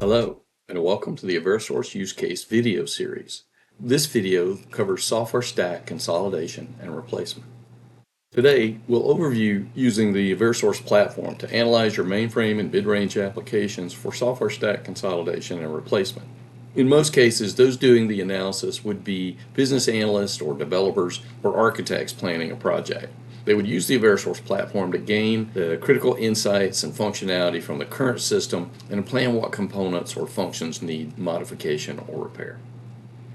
Hello, and welcome to the AveriSource use case video series. This video covers software stack consolidation and replacement. Today, we'll overview using the AveriSource platform to analyze your mainframe and midrange applications for software stack consolidation and replacement. In most cases, those doing the analysis would be business analysts or developers or architects planning a project. They would use the AveriSource platform to gain the critical insights and functionality from the current system and plan what components or functions need modification or repair.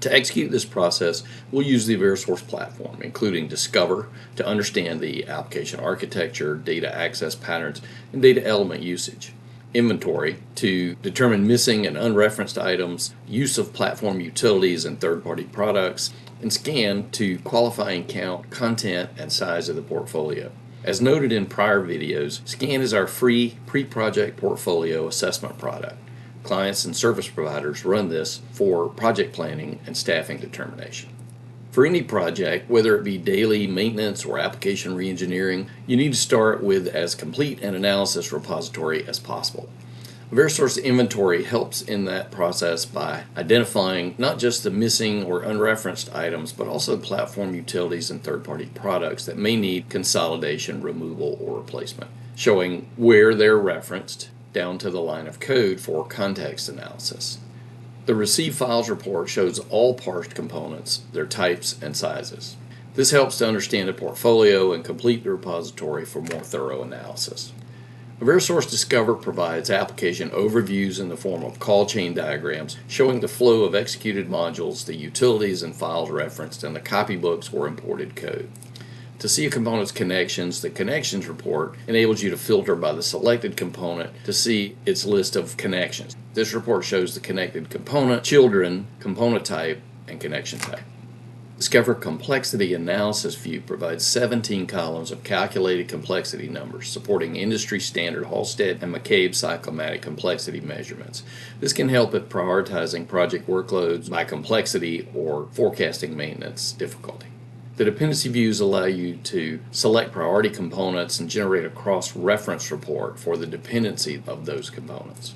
To execute this process, we'll use the AveriSource platform, including Discover to understand the application architecture, data access patterns, and data element usage. Inventory to determine missing and unreferenced items, use of platform utilities and third-party products, and Scan to qualify and count content and size of the portfolio. As noted in prior videos, Scan is our free pre-project portfolio assessment product. Clients and service providers run this for project planning and staffing determination. For any project, whether it be daily maintenance or application reengineering, you need to start with as complete an analysis repository as possible. AveriSource Inventory helps in that process by identifying not just the missing or unreferenced items, but also platform utilities and third-party products that may need consolidation, removal, or replacement, showing where they're referenced down to the line of code for context analysis. The Receive Files report shows all parsed components, their types, and sizes. This helps to understand the portfolio and complete the repository for more thorough analysis. AveriSource Discover provides application overviews in the form of call chain diagrams showing the flow of executed modules, the utilities and files referenced, and the copybooks or imported code. To see a component's connections, the Connections report enables you to filter by the selected component to see its list of connections. This report shows the connected component, children, component type, and connection type. Discover Complexity Analysis View provides 17 columns of calculated complexity numbers supporting industry standard Halstead and McCabe cyclomatic complexity measurements. This can help at prioritizing project workloads by complexity or forecasting maintenance difficulty. The dependency views allow you to select priority components and generate a cross-reference report for the dependency of those components.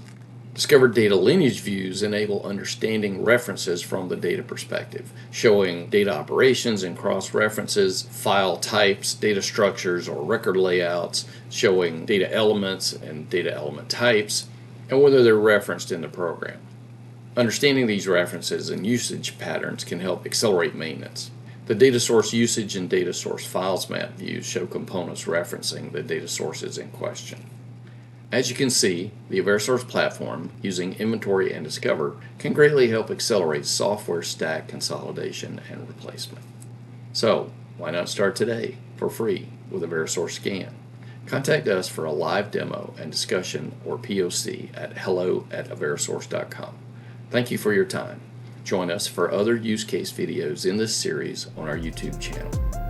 Discover Data Lineage Views enable understanding references from the data perspective, showing data operations and cross-references, file types, data structures or record layouts, showing data elements and data element types, and whether they're referenced in the program. Understanding these references and usage patterns can help accelerate maintenance. The data source usage and data source files map views show components referencing the data sources in question. As you can see, the AveriSource platform, using Inventory and Discover, can greatly help accelerate software stack consolidation and replacement. So, why not start today for free with AveriSource Scan? Contact us for a live demo and discussion or POC at hello@averisource.com. Thank you for your time. Join us for other use case videos in this series on our YouTube channel.